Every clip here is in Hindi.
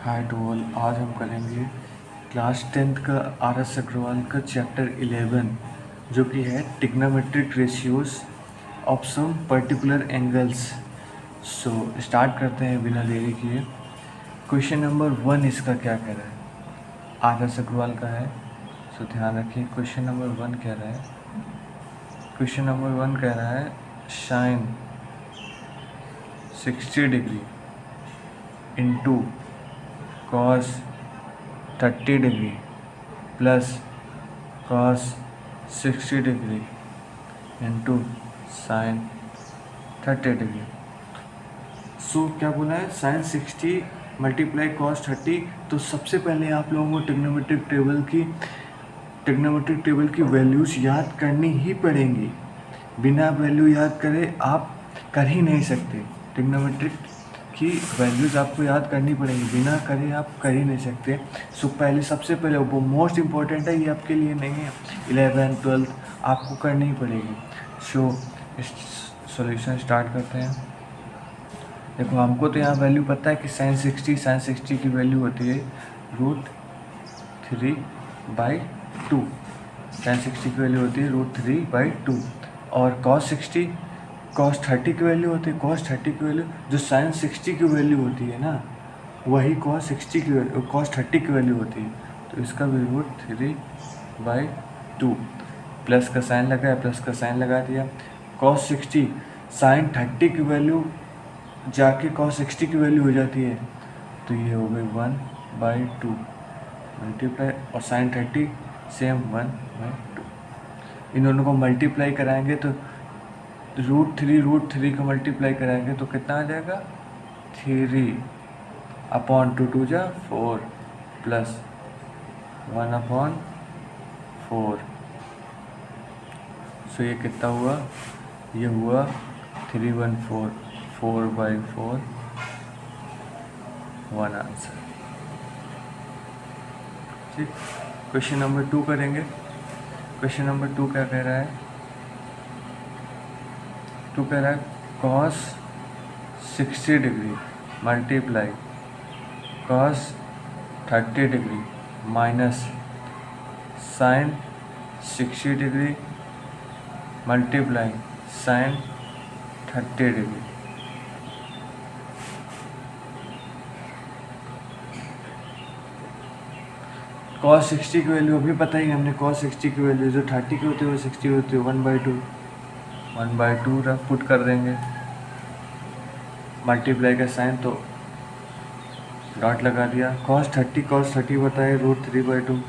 Hi to all. आज हम करेंगे क्लास 10th का आर एस अग्रवाल का चैप्टर 11 जो कि है trigonometric ratios of some particular angles. So start करते हैं बिना देरी किए। क्वेश्चन नंबर 1 इसका क्या कह रहा है, आर एस अग्रवाल का है। सो ध्यान रखिए, क्वेश्चन नंबर 1 कह रहा है, क्वेश्चन नंबर 1 कह रहा है sine 60 degree into cos 30 degree plus cos 60 degree into sine 30 degree. So क्या बोला है, साइन 60 मल्टीप्लाई कॉस 30। तो सबसे पहले आप लोगों को ट्रिग्नोमेट्रिक टेबल की वैल्यूज़ याद करनी ही पड़ेंगी। बिना वैल्यू याद करे आप कर ही नहीं सकते। ट्रिग्नोमेट्रिक की वैल्यूज़ आपको याद करनी पड़ेंगी, बिना करे आप कर ही नहीं सकते। सो पहले सबसे पहले वो मोस्ट इम्पॉर्टेंट है, ये आपके लिए नहीं है। 11th 12th आपको करनी ही पड़ेगी। सो सॉल्यूशन स्टार्ट करते हैं। देखो, हमको तो यहाँ वैल्यू पता है कि साइन 60 की वैल्यू होती है √3/2। साइन 60 की वैल्यू होती है √3/2 और cos 30 की वैल्यू होती है, cos 30 की वैल्यू जो साइन 60 की वैल्यू होती है ना, वही cos 30 की वैल्यू होती है। तो इसका भी √3/2 प्लस का साइन लगाया, प्लस का साइन लगा दिया। cos 60 साइन 30 की वैल्यू जाके cos 60 की वैल्यू हो जाती है, तो ये हो गई 1/2 मल्टीप्लाई, और साइन 30 सेम 1/2। इन दोनों को मल्टीप्लाई कराएंगे तो √3 का मल्टीप्लाई कराएंगे तो कितना आ जाएगा, 3/2 2 जा 4 प्लस 1/4। सो ये कितना हुआ, ये हुआ 314, 4/4 1 आंसर। ठीक, क्वेश्चन नंबर 2 करेंगे। क्वेश्चन नंबर 2 क्या कह रहा है, cos 60 degree multiply cos 30 degree minus sine 60 degree multiply sine 30 degree. cos 60 की वैल्यू अभी पता ही हमने, cos 60 की वैल्यू जो 30 की होती है वो 60 होती है, 1/2 रख पुट कर देंगे। मल्टीप्लाई का साइन तो डॉट लगा दिया। cos 30 बताए √3/2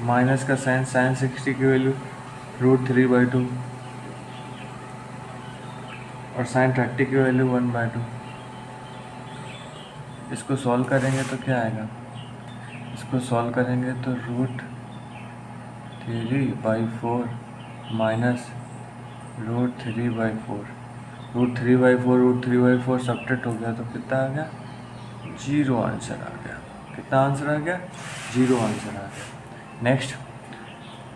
माइनस का साइन, साइन 60 की वैल्यू √3/2 और साइन 30 की वैल्यू 1/2। इसको सॉल्व करेंगे तो क्या आएगा, इसको सॉल्व करेंगे तो √3/4 माइनस √3/4, √3/4 सब्ट्रैक्ट हो गया तो कितना आ गया, 0 आंसर आ गया। कितना आंसर आ गया, 0 आंसर आ गया। नेक्स्ट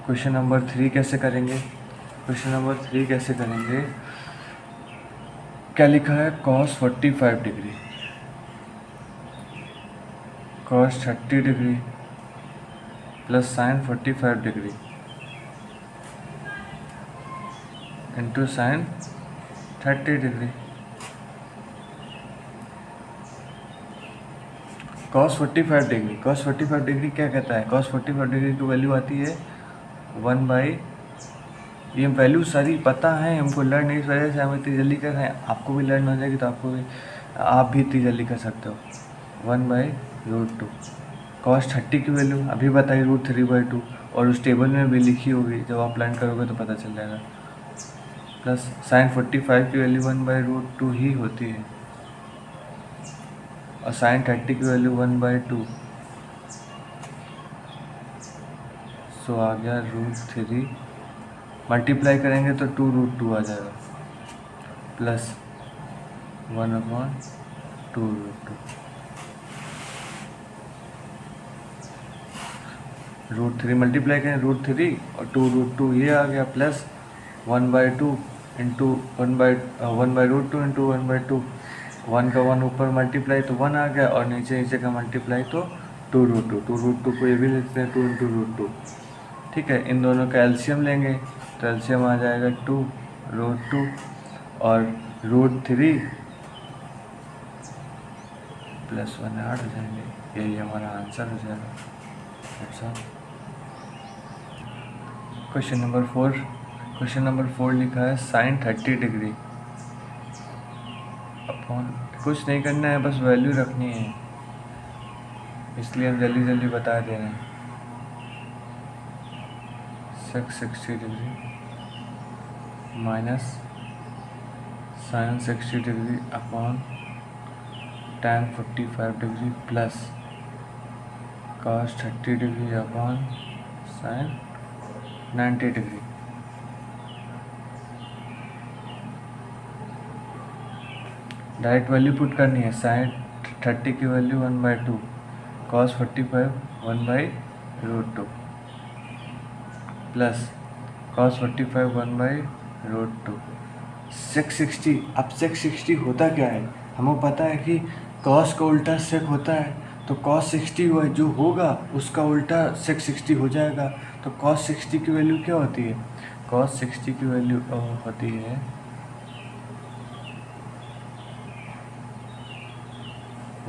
क्वेश्चन नंबर 3 कैसे करेंगे, क्वेश्चन नंबर 3 कैसे करेंगे, क्या लिखा है, cos 45 degree cos 30 degree plus sign 45 degree into sine 30 degree. cos 45 degree क्या कहता है, cos 45 डिग्री की वैल्यू आती है 1/, ये वैल्यू सारी पता है हमको, लर्न इस वजह से हम इतनी जल्दी कर रहे हैं। आपको भी लर्न हो जाएगी तो आप भी इतनी जल्दी कर सकते हो। 1/√2 cos 30 की वैल्यू अभी बताई √3/2 और उस टेबल में भी लिखी होगी, जब आप लर्न करोगे तो पता चल जाएगा। प्लस साइन 45 की वैल्यू 1/√2 ही होती है और साइन 30 की वैल्यू 1/2। सो आ गया √3, मल्टीप्लाई करेंगे तो 2√2 आ जाएगा प्लस 1/2√2। √3 मल्टीप्लाई करें √3 और 2√2 ये आ गया प्लस 1/2 इंटू 1/√2 इंटू 1/2 1 का 1 ऊपर मल्टीप्लाई तो 1 आ गया, और नीचे का मल्टीप्लाई तो 2√2 को ये भी लिखते हैं 2 × √2। ठीक है, इन दोनों का एलसीएम लेंगे तो एलसीएम आ जाएगा 2√2 और √3 + 1 ऐड हो जाएंगे, यही हमारा आंसर हो जाएगा। अच्छा, क्वेश्चन नंबर 4 लिखा है sin 30 डिग्री अपॉन, कुछ नहीं करना है, बस वैल्यू रखनी है, इसलिए हम जल्दी जल्दी बता दे रहे हैं। sec 60 degree minus sin 60 degree upon tan 45 degree plus cos 30 degree upon sin 90 degree. Direct value put करनी है। sin 30 की value 1/2, cos 45 1/√2 plus cos 45 1/√2 sec 60। अब sec 60 होता क्या है, हमें पता है कि cos का उल्टा sec होता है, तो cos 60 जो होगा उसका उल्टा sec 60 हो जाएगा। तो cos 60 की वैल्यू क्या होती है, cos 60 की वैल्यू होती है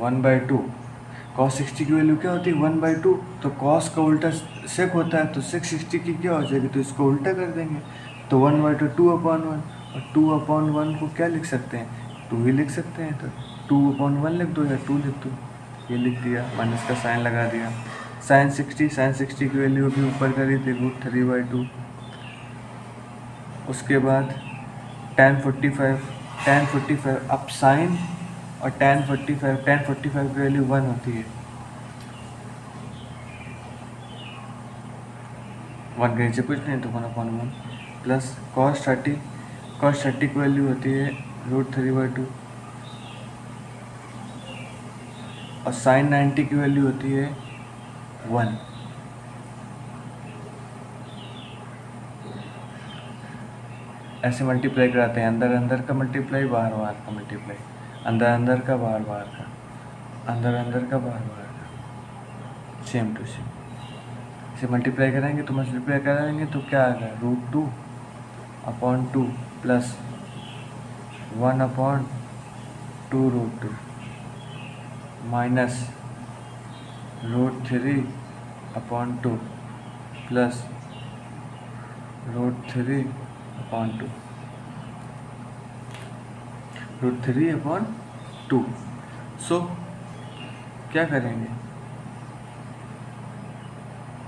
1/2। cos 60 की वैल्यू क्या होती है 1/2, तो cos का उल्टा sec होता है, तो sec 60 की क्या हो जाएगी, तो इसको उल्टा कर देंगे, तो 1/2 2/1, और 2/1 को क्या लिख सकते हैं, 2 ही लिख सकते हैं, तो 2/1 लिख दो या 2 लिख दो, ये लिख दिया, माइनस का साइन लगा दिया। sin 60 की वैल्यू अभी ऊपर करी थी √3/2। उसके बाद tan 45 अब साइन और tan 45 की वैल्यू 1 होती है, 1 के नीचे कुछ नहीं तो 1/1 प्लस cos 30 की वैल्यू होती है √3/2 और sin 90 की वैल्यू होती है 1। ऐसे मल्टीप्लाई कराते हैं, अंदर अंदर का मल्टीप्लाई, बाहर बाहर का मल्टीप्लाई, अंदर अंदर का बाहर बाहर का, अंदर अंदर का बाहर बाहर का, सेम टू सेम। इसे मल्टीप्लाई कराएंगे तो क्या आएगा √2/2 प्लस 1/2√2 माइनस √3/2 प्लस √3/2। सो क्या करेंगे,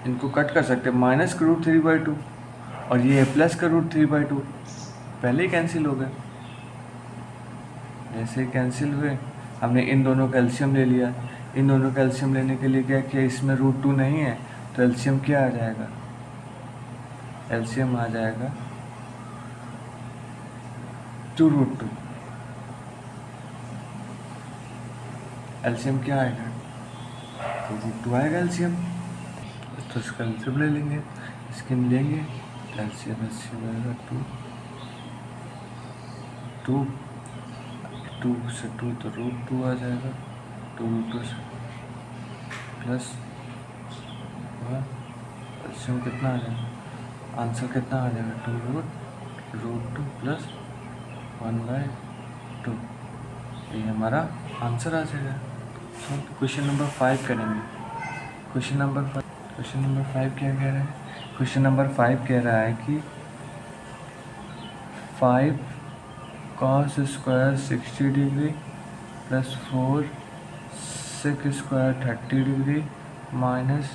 इनको कट कर सकते हैं, माइनस का √3/2 और ये प्लस का √3/2 पहले ही कैंसिल हो गए। जैसे ही कैंसिल हुए हमने इन दोनों का एलसीएम ले लिया। इन दोनों का एलसीएम लेने के लिए क्या किया, इसमें √2 नहीं है तो एलसीएम क्या आ जाएगा, एलसीएम आ जाएगा 2√2। एलसीएम क्या आएगा, 2√2 आएगा एलसीएम, तो इसका एलसीएम ले लेंगे, इसके लेंगे एलसीएम आएगा 2 से 2 तो √2 आ जाएगा, 2√2 से प्लस एलसीएम कितना आ जाएगा, आंसर कितना आ जाएगा 2√2 प्लस 1/2, ये हमारा आंसर आ जाएगा। तो क्वेश्चन नंबर 5 करेंगे। क्वेश्चन नंबर 5 क्या कह रहा है, क्वेश्चन नंबर 5 कह रहा है कि 5 cos square 60 degree plus 4 sec square 30 degree minus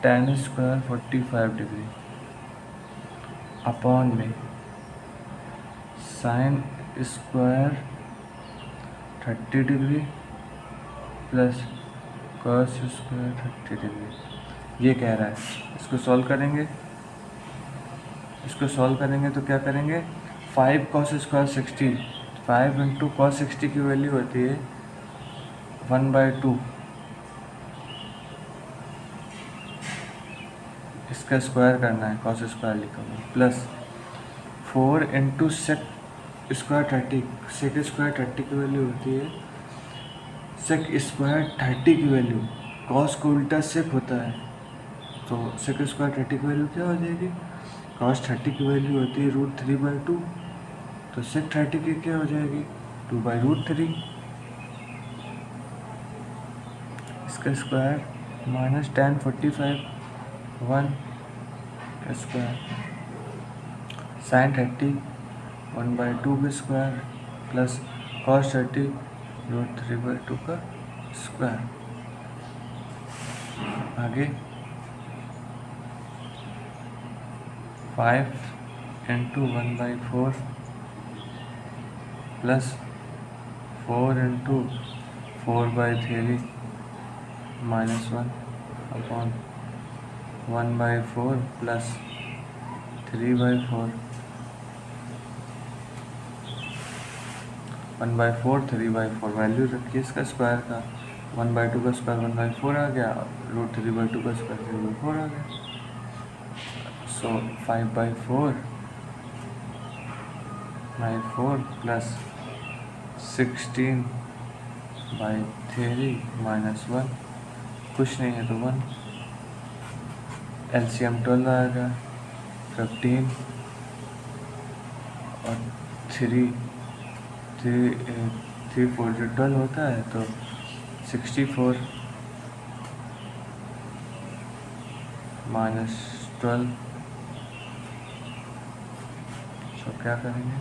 tan square 45 degree upon में sin square 30 degree plus cos square 30 degree, ये कह रहा है। इसको सॉल्व करेंगे तो क्या करेंगे, 5 cos स्क्वायर 60, 5 × cos 60 की वैल्यू होती है 1/2, इसका स्क्वायर करना है, cos स्क्वायर लिखा हुआ, plus 4 × sec square 30, sec square 30 की वैल्यू होती है सेक स्क्वायर 30 की वैल्यू, कॉस को उल्टा सेक होता है, तो सेक स्क्वायर 30 की वैल्यू क्या हो जाएगी, कॉस 30 की वैल्यू होती है √3/2, तो सेक 30 की क्या हो जाएगी 2/√3, इसका स्क्वायर माइनस tan 45 1 का स्क्वायर, sin 30 1/2 का स्क्वायर प्लस cos 30 √3/2 का स्क्वायर। आगे 5 × 1/4 प्लस 4 × 4/3 -1 अपॉन 1/4 प्लस 3/4 1/4 3/4 वैल्यू रखिए इसका स्क्वायर का, 1/2 का स्क्वायर 1/4 आ गया, √3/2 का स्क्वायर 3/4 आ गया, सो 5/4 प्लस 16/3 -1, कुछ नहीं है तो 1, LCM 12 आएगा, 15 और 3 4 जो 12 होता है तो 64 -12, तो क्या करेंगे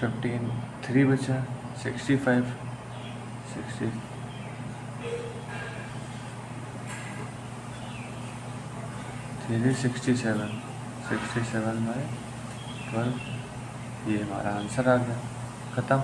15 3 बचा 65 67 67/12, ये हमारा आंसर आ गया, ख़त्म।